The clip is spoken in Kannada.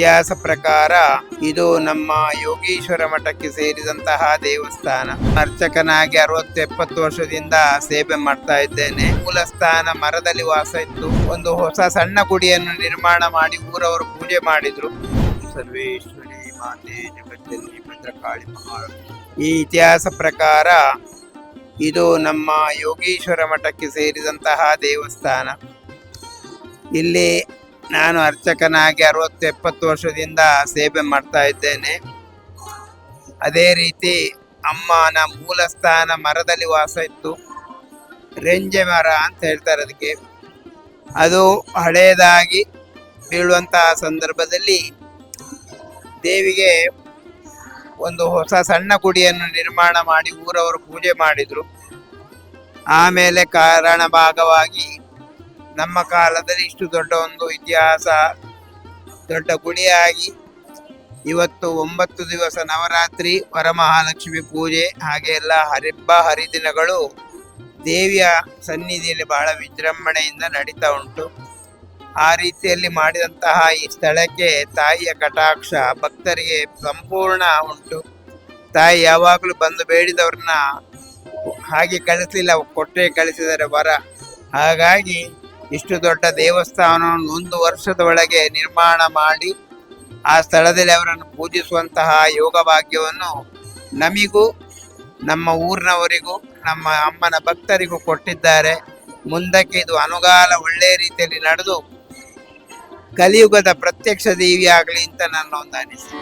ಇತಿಹಾಸ ಪ್ರಕಾರ ಇದು ನಮ್ಮ ಯೋಗೀಶ್ವರ ಮಠಕ್ಕೆ ಸೇರಿದಂತಹ ದೇವಸ್ಥಾನ. ಅರ್ಚಕನಾಗಿ 60-70 ವರ್ಷದಿಂದ ಸೇವೆ ಮಾಡ್ತಾ ಇದ್ದೇನೆ. ಮೂಲ ಸ್ಥಾನ ಮರದಲ್ಲಿ ವಾಸ ಇತ್ತು. ಒಂದು ಹೊಸ ಸಣ್ಣ ಗುಡಿಯನ್ನು ನಿರ್ಮಾಣ ಮಾಡಿ ಊರವರು ಪೂಜೆ ಮಾಡಿದ್ರು. ಸರ್ವೇಶ್ವರಿ ಮಾತೆ ಜಗತ್ತಲ್ಲಿ ಭದ್ರಕಾಳಿ ಮಹಾರಾಜ. ಈ ಇತಿಹಾಸ ಪ್ರಕಾರ ಇದು ನಮ್ಮ ಯೋಗೀಶ್ವರ ಮಠಕ್ಕೆ ಸೇರಿದಂತಹ ದೇವಸ್ಥಾನ. ಇಲ್ಲಿ ನಾನು ಅರ್ಚಕನಾಗಿ 60-70 ವರ್ಷದಿಂದ ಸೇವೆ ಮಾಡ್ತಾ ಇದ್ದೇನೆ. ಅದೇ ರೀತಿ ಅಮ್ಮನ ಮೂಲ ಸ್ಥಾನ ಮರದಲ್ಲಿ ವಾಸ ಇತ್ತು. ರೆಂಜೆ ಮರ ಅಂತ ಹೇಳ್ತಾರೆ ಅದಕ್ಕೆ. ಅದು ಹಳೆಯದಾಗಿ ಬೀಳುವಂತಹ ಸಂದರ್ಭದಲ್ಲಿ ದೇವಿಗೆ ಒಂದು ಹೊಸ ಸಣ್ಣ ಗುಡಿಯನ್ನು ನಿರ್ಮಾಣ ಮಾಡಿ ಊರವರು ಪೂಜೆ ಮಾಡಿದ್ರು. ಆಮೇಲೆ ಕಾರಣ ಭಾಗವಾಗಿ ನಮ್ಮ ಕಾಲದಲ್ಲಿ ಇಷ್ಟು ದೊಡ್ಡ ಒಂದು ಇತಿಹಾಸ, ದೊಡ್ಡ ಗುಡಿಯಾಗಿ ಇವತ್ತು 9 ದಿವಸ ನವರಾತ್ರಿ, ವರಮಹಾಲಕ್ಷ್ಮಿ ಪೂಜೆ, ಹಾಗೆ ಎಲ್ಲ ಹಬ್ಬ ಹರಿದಿನಗಳು ದೇವಿಯ ಸನ್ನಿಧಿಯಲ್ಲಿ ಬಹಳ ವಿಜೃಂಭಣೆಯಿಂದ ನಡೀತಾ ಉಂಟು. ಆ ರೀತಿಯಲ್ಲಿ ಮಾಡಿದಂತಹ ಈ ಸ್ಥಳಕ್ಕೆ ತಾಯಿಯ ಕಟಾಕ್ಷ ಭಕ್ತರಿಗೆ ಸಂಪೂರ್ಣ ಉಂಟು. ತಾಯಿ ಯಾವಾಗಲೂ ಬಂದು ಬೇಡಿದವ್ರನ್ನ ಹಾಗೆ ಕಳಿಸಲಿಲ್ಲ, ಕೊಟ್ಟೆ ಕಳಿಸಿದರೆ ವರ. ಹಾಗಾಗಿ ಇಷ್ಟು ದೊಡ್ಡ ದೇವಸ್ಥಾನವನ್ನು 1 ವರ್ಷದ ಒಳಗೆ ನಿರ್ಮಾಣ ಮಾಡಿ ಆ ಸ್ಥಳದಲ್ಲಿ ಅವರನ್ನು ಪೂಜಿಸುವಂತಹ ಯೋಗ ಭಾಗ್ಯವನ್ನು ನಮಿಗೂ ನಮ್ಮ ಊರಿನವರಿಗೂ ನಮ್ಮ ಅಮ್ಮನ ಭಕ್ತರಿಗೂ ಕೊಟ್ಟಿದ್ದಾರೆ. ಮುಂದಕ್ಕೆ ಇದು ಅನುಗಾಲ ಒಳ್ಳೆಯ ರೀತಿಯಲ್ಲಿ ನಡೆದು ಕಲಿಯುಗದ ಪ್ರತ್ಯಕ್ಷ ದೇವಿ ಆಗಲಿ ಅಂತ ನನ್ನ ಒಂದು ಅನಿಸಿಕೆ.